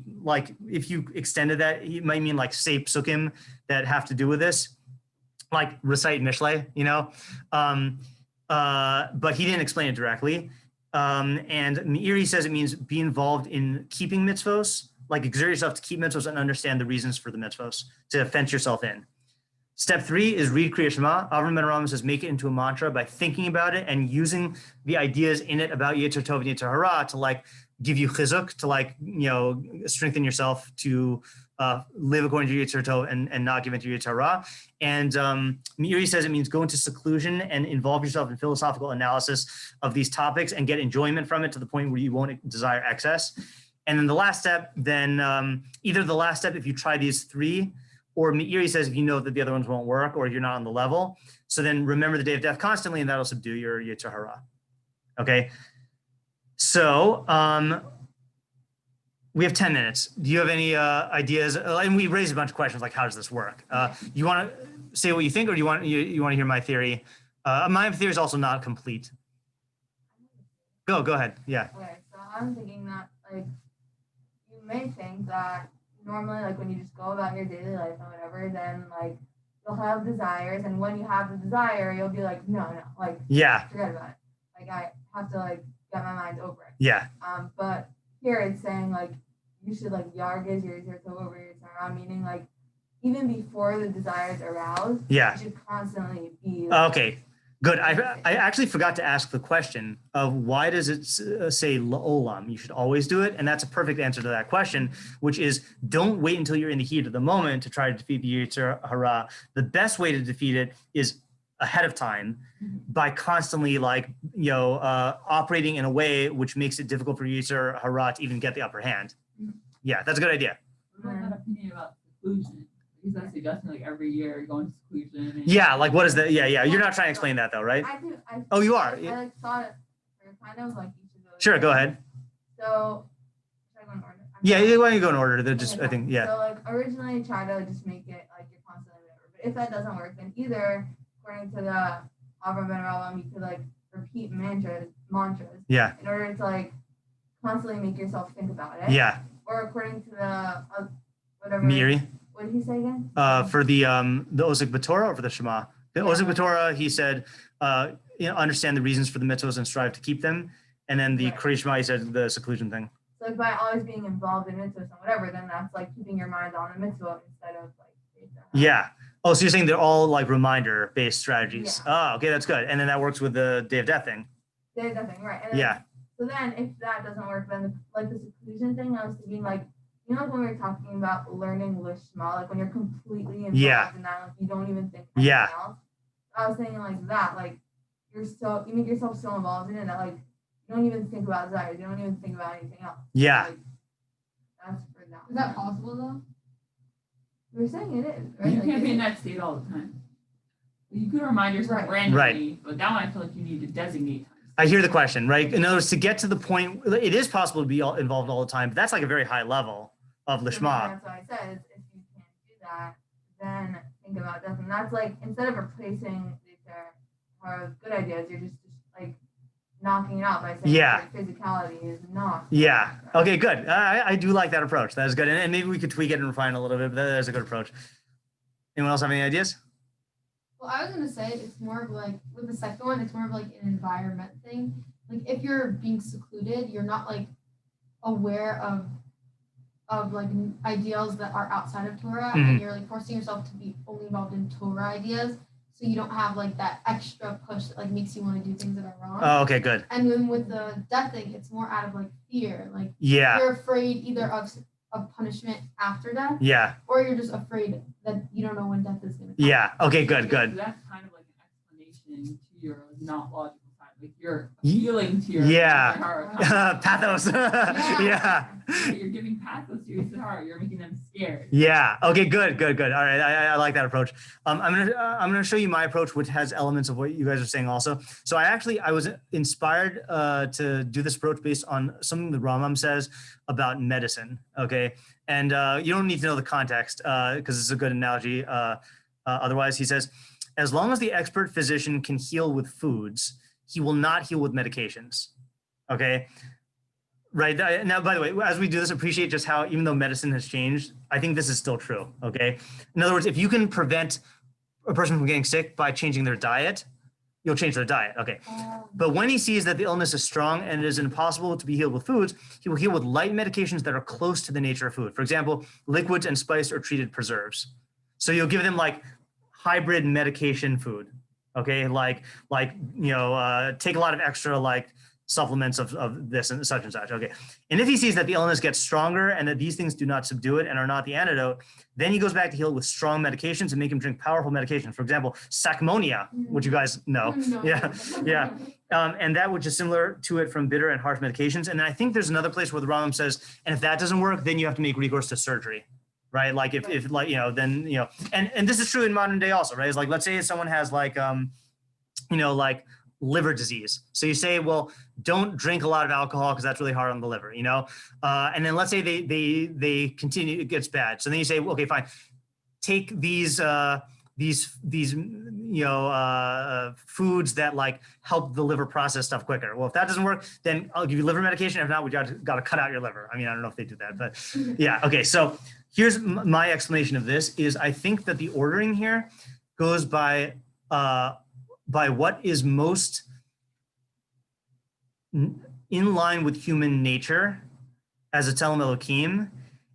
extended that, he might mean like say psukim that have to do with this, like recite Mishlei, you know, but he didn't explain it directly. And Meiri says it means be involved in keeping mitzvos, like exert yourself to keep mitzvos and understand the reasons for the mitzvos, to fence yourself in. Step 3 is read Kriya Shema. Avraham ben Rambam says make it into a mantra by thinking about it and using the ideas in it about Yetzer Tov and Yetzer Hara to like give you chizuk, to like, you know, strengthen yourself to live according to Yetzer Tov and not give into Yetzer Hara. And Meiri says it means go into seclusion and involve yourself in philosophical analysis of these topics and get enjoyment from it to the point where you won't desire excess. And then the last step, then either the last step if you try these 3, or Meiri says if you know that the other ones won't work or you're not on the level. So then remember the day of death constantly and that'll subdue your Yetzer Hara. Okay. So we have 10 minutes. Do you have any ideas? And we raised a bunch of questions like, how does this work? You want to say what you think, or do you want to hear my theory? My theory is also not complete. Go ahead. Yeah. Okay, so I'm thinking that like you may think that normally like when you just go about your daily life or whatever, then like you'll have desires, and when you have the desire, you'll be like, no, like yeah, forget about it. Like I have to like get my mind over it. Yeah. But here it's saying like you should like yargiz your Yetzer Tov over your Yetzer Hara, meaning like even before the desires aroused, yeah, you should constantly be like, okay. Good. I actually forgot to ask the question of why does it say la'olam? You should always do it. And that's a perfect answer to that question, which is don't wait until you're in the heat of the moment to try to defeat the Yetzer hara. The best way to defeat it is ahead of time by constantly operating in a way which makes it difficult for Yetzer hara to even get the upper hand. Yeah, that's a good idea. What about that opinion about seclusion? He's not suggesting like every year going to seclusion. And Yeah, like what is that? Yeah. You're not trying to explain that though, right? I do. Oh, you are? I like thought it kind of like each of those. Sure, go ahead. So, should I go in order? Yeah, why don't you go in order? They're just, I think, yeah. So like originally try to just make it like you're constantly whatever. But if that doesn't work, then either according to the Avraham, you could like repeat mantras Yeah. in order to like constantly make yourself think about it. Yeah. Or according to the whatever. Meiri. What did he say again? For the Osik B'Torah or for the Shema? The Osik B'Torah, he said, understand the reasons for the mitzvahs and strive to keep them. And then the Kriya Shema, he said the seclusion thing. So like by always being involved in mitzvahs and whatever, then that's like keeping your mind on the mitzvah instead of like. Yeah. Oh, so you're saying they're all like reminder-based strategies. Yeah. Oh, okay, that's good. And then that works with the Day of Death thing. Day of Death thing, right. And then, so then if that doesn't work, then like the seclusion thing, I was thinking like, you know, like when we were talking about learning Lishma, like when you're completely involved in that, like you don't even think anything else. I was thinking like that, like you make yourself so involved in it that like you don't even think about desires, you don't even think about anything else. Yeah. Like, that's for that. Is that possible though? We're saying it is, right? You can't be in that state all the time. You could remind yourself randomly, but that one I feel like you need to designate time. I hear the question, right? In other words, to get to the point, it is possible to be involved all the time, but that's like a very high level of Lishma. That's what I said. If you can't do that, then think about death. And that's like, instead of replacing or good ideas, you're just like knocking it out by saying like, physicality is not. Yeah. Okay, good. I do like that approach. That is good. And maybe we could tweak it and refine it a little bit, but that is a good approach. Anyone else have any ideas? Well, I was going to say it's more of like, with the second one, it's more of like an environment thing. Like if you're being secluded, you're not like aware of like ideals that are outside of Torah, and you're like forcing yourself to be only involved in Torah ideas. So you don't have like that extra push that like makes you want to do things that are wrong. Oh, okay, good. And then with the death thing, it's more out of like fear. Like you're afraid either of punishment after death. Yeah. Or you're just afraid that you don't know when death is going to come. Yeah. Okay, good. That's kind of like an explanation to your not logical side. Like you're appealing to your pathos. Yeah. You're giving pathos to your heart. You're making them scared. Yeah. Okay. Good. All right. I like that approach. I'm gonna show you my approach, which has elements of what you guys are saying also. So I was inspired to do this approach based on something the Ramam says about medicine. Okay, and you don't need to know the context because it's a good analogy. Otherwise, he says, as long as the expert physician can heal with foods, he will not heal with medications. Okay. Right. Now, by the way, as we do this, appreciate just how, even though medicine has changed, I think this is still true. Okay. In other words, if you can prevent a person from getting sick by changing their diet, you'll change their diet. Okay. But when he sees that the illness is strong and it is impossible to be healed with foods, he will heal with light medications that are close to the nature of food. For example, liquids and spiced or treated preserves. So you'll give them like hybrid medication food. Okay. Like, take a lot of extra like supplements of this and such. Okay. And if he sees that the illness gets stronger and that these things do not subdue it and are not the antidote, then he goes back to heal with strong medications and make him drink powerful medications. For example, sacmonia, which you guys know. Yeah. And that which is similar to it from bitter and harsh medications. And then I think there's another place where the Rambam says, and if that doesn't work, then you have to make recourse to surgery. Right. Like if then, and this is true in modern day also, right? It's like, let's say someone has like, like liver disease. So you say, well, don't drink a lot of alcohol because that's really hard on the liver, and then let's say they continue, it gets bad. So then you say, okay, fine. Take these foods that like help the liver process stuff quicker. Well, if that doesn't work, then I'll give you liver medication. If not, we got to cut out your liver. I mean, I don't know if they do that, but yeah. Okay. So here's my explanation of this is I think that the ordering here goes by what is most in line with human nature as a Thelem Elohim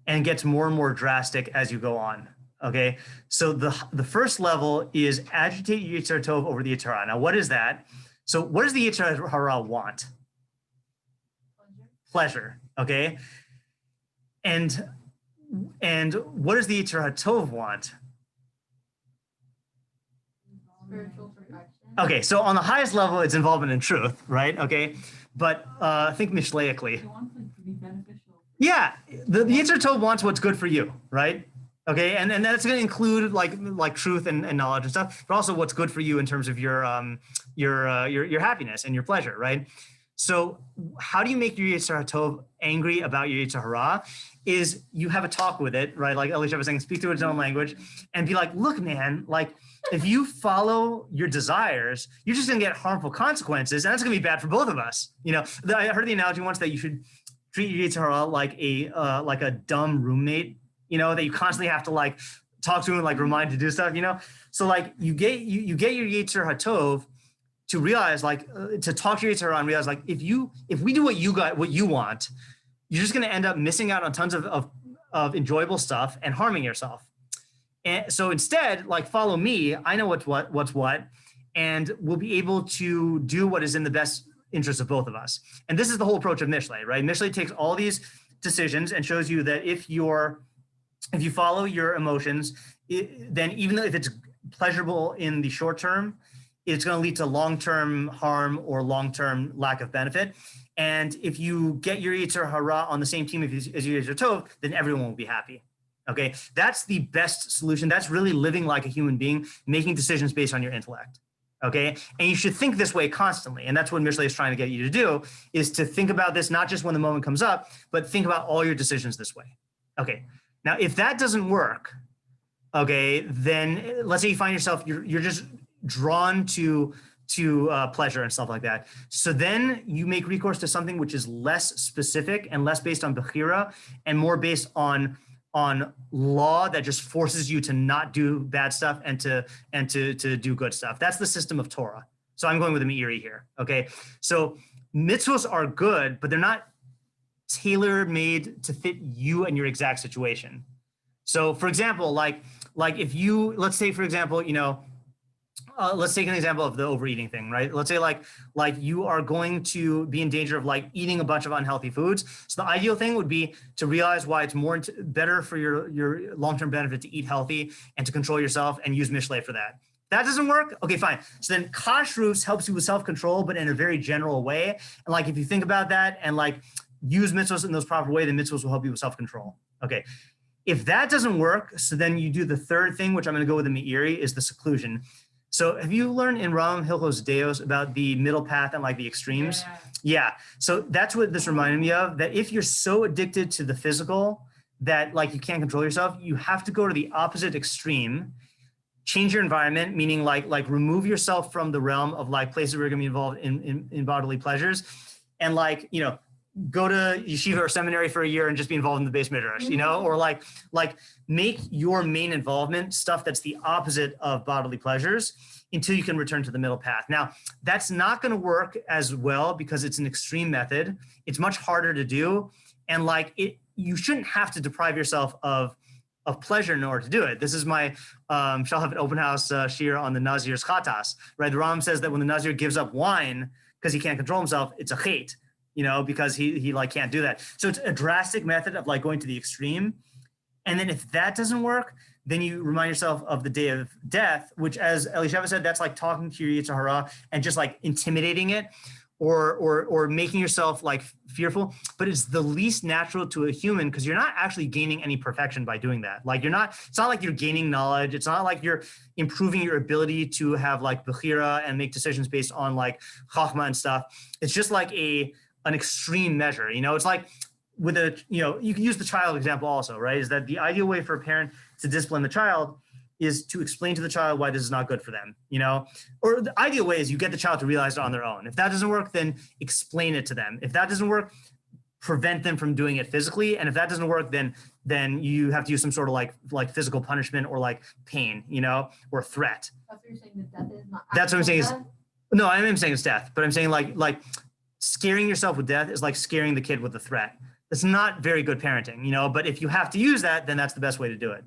and gets more and more drastic as you go on. Okay, so the first level is agitate your Yetzer Tov over the Yetzer Hara. Now, what is that? So what does the Yetzer Hara want? Pleasure. Okay, and what does the Yetzer Tov want? Spiritual perfection. Okay, so on the highest level, it's involvement in truth, right? Okay, but think mishleically. It wants like to be beneficial. Yeah, the Yetzer Tov wants what's good for you, right? Okay, and that's going to include like truth and knowledge and stuff, but also what's good for you in terms of your happiness and your pleasure, right? So how do you make your Yetzer Tov angry about your Yetzer Hara? Is you have a talk with it, right? Like Elisha was saying, speak to its own language, and be like, look, man, like if you follow your desires, you're just going to get harmful consequences, and that's going to be bad for both of us. You know, I heard the analogy once that you should treat your Yetzer Hara like a dumb roommate. You know, that you constantly have to like talk to and like remind to do stuff, you know? So like you get your Yetzer Tov to realize like, to talk to your Yetzer Hara and realize like, if we do what you want, you're just going to end up missing out on tons of enjoyable stuff and harming yourself. And so instead, like follow me, I know what's what, and we'll be able to do what is in the best interest of both of us. And this is the whole approach of Mishlei, right? Mishlei takes all these decisions and shows you that if you follow your emotions, then even though if it's pleasurable in the short term, it's going to lead to long-term harm or long-term lack of benefit. And if you get your Yetzer Hara on the same team as your Yetzer Tov, then everyone will be happy. Okay, that's the best solution. That's really living like a human being, making decisions based on your intellect. Okay, and you should think this way constantly. And that's what Mishlei is trying to get you to do, is to think about this, not just when the moment comes up, but think about all your decisions this way. Okay. Now, if that doesn't work, okay, then let's say you find yourself, you're just drawn to pleasure and stuff like that. So then you make recourse to something which is less specific and less based on bechira and more based on law that just forces you to not do bad stuff and to do good stuff. That's the system of Torah. So I'm going with the Meiri here, okay? So mitzvos are good, but they're not tailor-made to fit you and your exact situation. So for example, like if you, let's say for example, you know, let's take an example of the overeating thing, right? Let's say like you are going to be in danger of like eating a bunch of unhealthy foods. So the ideal thing would be to realize why it's better for your long-term benefit to eat healthy and to control yourself and use Mishlei for that. That doesn't work? Okay, fine. So then kashrus helps you with self-control, but in a very general way. And like, if you think about that and like use mitzvahs in those proper way, then mitzvahs will help you with self-control. Okay. If that doesn't work, so then you do the third thing, which I'm going to go with the Meiri, is the seclusion. So have you learned in Ram Hilchos Deos about the middle path and like the extremes? Yeah. So that's what this reminded me of, that if you're so addicted to the physical that like you can't control yourself, you have to go to the opposite extreme, change your environment, meaning like remove yourself from the realm of like places where you're going to be involved in bodily pleasures, and like, you know, go to yeshiva or seminary for a year and just be involved in the base midrash, you know, or like make your main involvement stuff that's the opposite of bodily pleasures until you can return to the middle path. Now, that's not going to work as well because it's an extreme method. It's much harder to do. And like you shouldn't have to deprive yourself of pleasure in order to do it. This is my shall have an open house shiur on the Nazir's chatas, right? The Ram says that when the Nazir gives up wine because he can't control himself, it's a chait, you know, because he like can't do that. So it's a drastic method of like going to the extreme. And then if that doesn't work, then you remind yourself of the day of death, which, as Elisheva said, that's like talking to your Yetzer Hara and just like intimidating it or making yourself like fearful. But it's the least natural to a human because you're not actually gaining any perfection by doing that. Like it's not like you're gaining knowledge. It's not like you're improving your ability to have like bechira and make decisions based on like chachma and stuff. It's just like an extreme measure, you know. It's like with you can use the child example also, right? Is that the ideal way for a parent to discipline the child is to explain to the child why this is not good for them, you know? Or the ideal way is you get the child to realize it on their own. If that doesn't work, then explain it to them. If that doesn't work, prevent them from doing it physically. And if that doesn't work, then you have to use some sort of like physical punishment or like pain, you know, or threat. That's what you're saying, that death is not. That's what I'm saying death? No, I am saying it's death, but I'm saying like scaring yourself with death is like scaring the kid with a threat. That's not very good parenting, you know, but if you have to use that, then that's the best way to do it.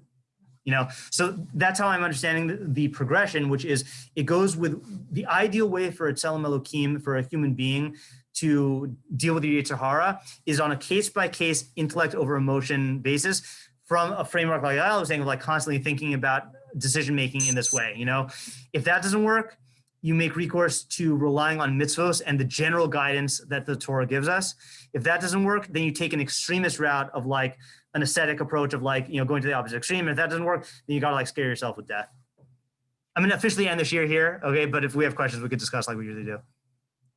you know? So that's how I'm understanding the progression, which is it goes with the ideal way for a Tzelem Elokim, for a human being to deal with the Yetzer Hara is on a case-by-case intellect over emotion basis from a framework like I was saying, like constantly thinking about decision-making in this way, you know? If that doesn't work, you make recourse to relying on mitzvos and the general guidance that the Torah gives us. If that doesn't work, then you take an extremist route of like an ascetic approach of like, you know, going to the opposite extreme. And if that doesn't work, then you gotta like scare yourself with death. I'm gonna officially end the shiur here, okay? But if we have questions, we could discuss like we usually do.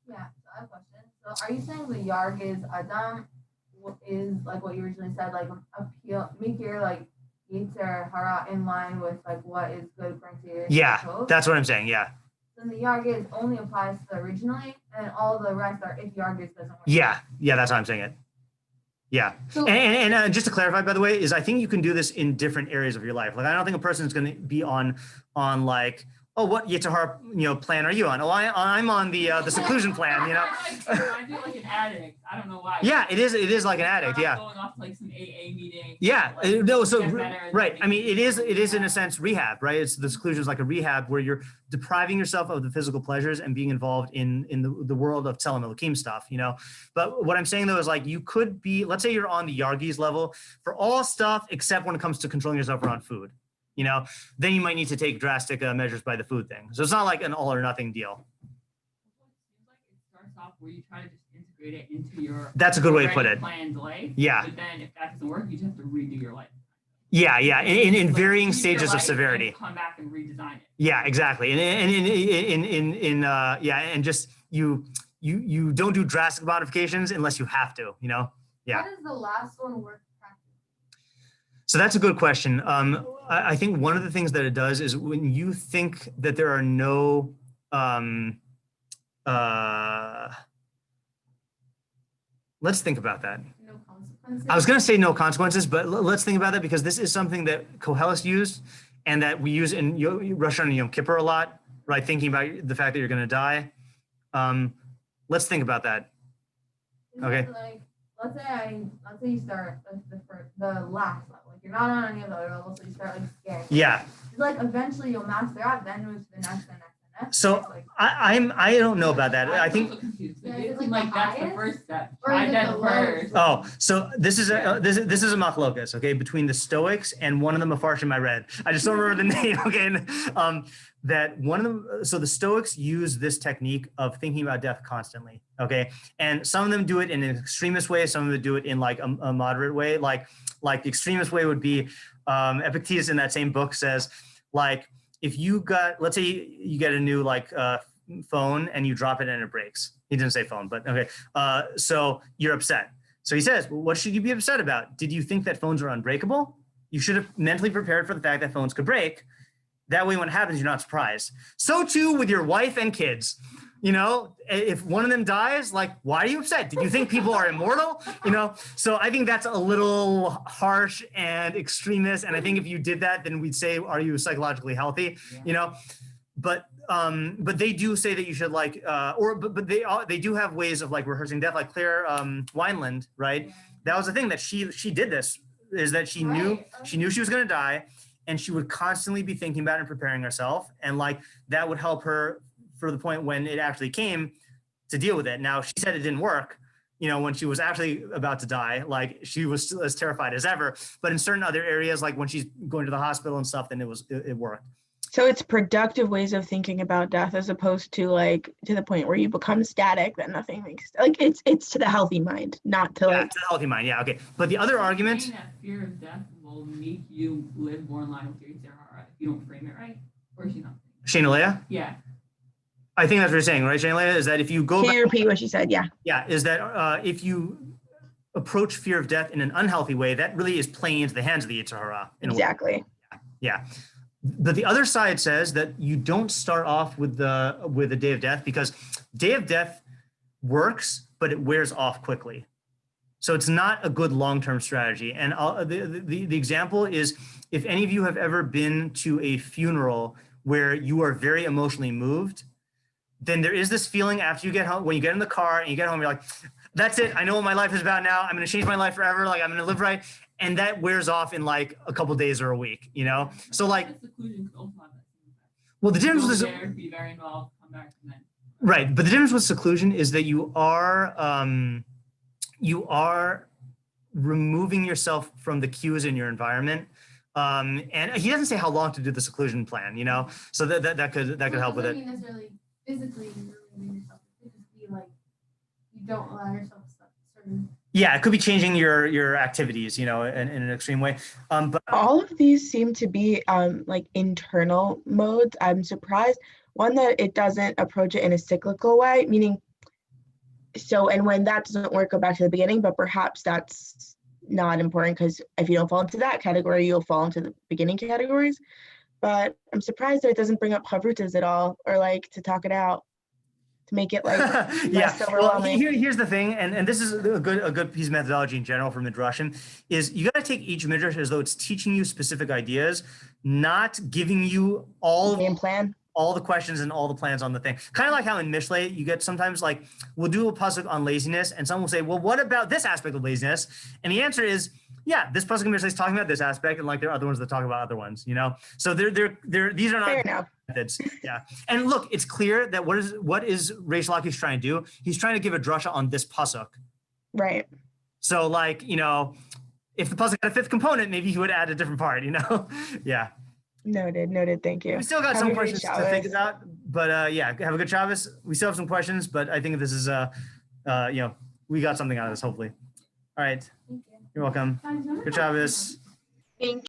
Yeah, so I have a question. So are you saying the yargiz Adam is like what you originally said, like make your like Yetzer Hara in line with like what is good according to your Yeah, that's what I'm saying, yeah. Then the yargiz only applies to the originally, and all the rest are if yargiz doesn't work. Yeah, that's how I'm saying it. Yeah, So- and just to clarify, by the way, is I think you can do this in different areas of your life. Like I don't think a person is going to be on like, oh, what Yetzer Hara, you know, plan are you on? Oh, I'm on the seclusion plan, you know. I feel like an addict. I don't know why. Yeah, it is like an addict. I'm Yeah. Going off to like some AA meeting. Yeah, like, no, so get better, right. like, I mean, it is in a sense rehab, right? It's the seclusion is like a rehab where you're depriving yourself of the physical pleasures and being involved in the world of Tzelem Elokim stuff, you know. But what I'm saying though is like you could be, let's say you're on the yargiz level for all stuff except when it comes to controlling yourself around food, you know. Then you might need to take drastic measures by the food thing. So it's not like an all or nothing deal. It seems like it starts off where you try to just integrate it into your. That's a good way to put already it. Planned life. Yeah. But then if that doesn't work, you just have to redo your life. Yeah, in Like, varying keep your stages of life and severity. Come back and redesign it. Yeah, exactly. And just you don't do drastic modifications unless you have to, you know? Yeah. How does the last one work practically? So that's a good question. I think one of the things that it does is when you think that there are no let's think about that. No consequences? I was going to say no consequences, but let's think about that because this is something that Koheles used and that we use in Rosh Hashanah and Yom Kippur a lot, right? Thinking about the fact that you're going to die. Let's think about that. Is Okay. it like let's say you start the last level. Like you're not on any of the other levels, so you start like scaring. Yeah. It's like eventually you'll master that, then move to the next. So It's like, I don't know about that. I think. I'm also confused. Yeah, It is it seems like like the that's the highest? first step. Or Try is it that the lowest? first. Oh, so this is a machlokas, okay, between the Stoics and one of the Mepharshim I read. I just don't remember the name, okay. That one of them. So the Stoics use this technique of thinking about death constantly, okay, and some of them do it in an extremist way. Some of them do it in like a moderate way. Like the extremist way would be Epictetus in that same book says like if you got, let's say you get a new like phone and you drop it and it breaks. He didn't say phone, but okay. So you're upset. So he says, well, what should you be upset about? Did you think that phones are unbreakable? You should have mentally prepared for the fact that phones could break. That way when it happens, you're not surprised. So too with your wife and kids. You know, if one of them dies, like, why are you upset? Did you think people are immortal? You know, so I think that's a little harsh and extremist. And I think if you did that, then we'd say, are you psychologically healthy? Yeah. You know, but they do say that you should like, but they do have ways of like rehearsing death, like Claire Wineland, right? yeah. That was the thing that she did this, is that she knew she was going to die, and she would constantly be thinking about it and preparing herself, and like that would help her for the point when it actually came to deal with it. Now she said it didn't work, you know, when she was actually about to die, like she was still as terrified as ever. But in certain other areas, like when she's going to the hospital and stuff, then it worked. So it's productive ways of thinking about death as opposed to like to the point where you become static that nothing makes like it's to the healthy mind, not to Yeah, like to the healthy mind. Yeah, okay. But the other argument. Saying that fear of death will make you live more in line with your Yetzer Hara if you don't frame it right, or is she not? Shane Alea? Yeah. I think that's what you're saying, right, Shane Alea? Is that if you go can you repeat what she said? Yeah. Yeah, is that if you approach fear of death in an unhealthy way, that really is playing into the hands of the Yetzer Hara. Exactly. Yeah. But the other side says that you don't start off with the day of death, because day of death works, but it wears off quickly. So it's not a good long-term strategy. And the example is, if any of you have ever been to a funeral where you are very emotionally moved, then there is this feeling after you get home, when you get in the car and you get home, you're like, that's it. I know what my life is about now. I'm going to change my life forever. Like I'm going to live right. and that wears off in like a couple days or a week, you know? So like, Seclusion could also have that same effect. well, the difference Go is, there, be very involved, come back, and then. right, but the difference with seclusion is that you are removing yourself from the cues in your environment. And he doesn't say how long to do the seclusion plan, you know? So that could help with it. Doesn't mean necessarily physically removing yourself. It could just be like you don't allow yourself certain. Yeah, it could be changing your activities, you know, in an extreme way. But All of these seem to be like internal modes. I'm surprised, one, that it doesn't approach it in a cyclical way, meaning, so, and when that doesn't work, go back to the beginning, but perhaps that's not important because if you don't fall into that category, you'll fall into the beginning categories. But I'm surprised that it doesn't bring up chavrutas at all, or like to talk it out, to make it like yeah. less Well, overwhelming. here's the thing, and this is a good piece of methodology in general for midrashim, is you got to take each midrash as though it's teaching you specific ideas, not giving you Game plan. all the questions and all the plans on the thing. Kind of like how in Mishlei, you get sometimes like, we'll do a pasuk on laziness and someone will say, well, what about this aspect of laziness? And the answer is, yeah, this pasuk in Mishlei is talking about this aspect, and like there are other ones that talk about other ones, you know? So these are not Fair enough. methods. Yeah. And look, it's clear that what is Reish Lakish trying to do? He's trying to give a drasha on this pasuk. Right. So like, you know, if the pasuk had a fifth component, maybe he would add a different part, you know? Yeah. Noted. Thank you. We still got Have some a great questions to think Shabbos. about, but yeah, have a good Shabbos. We still have some questions, but I think this is you know, we got something out of this, hopefully. All right. Thank you. You're welcome. Guys, remember Good that- Shabbos. Thank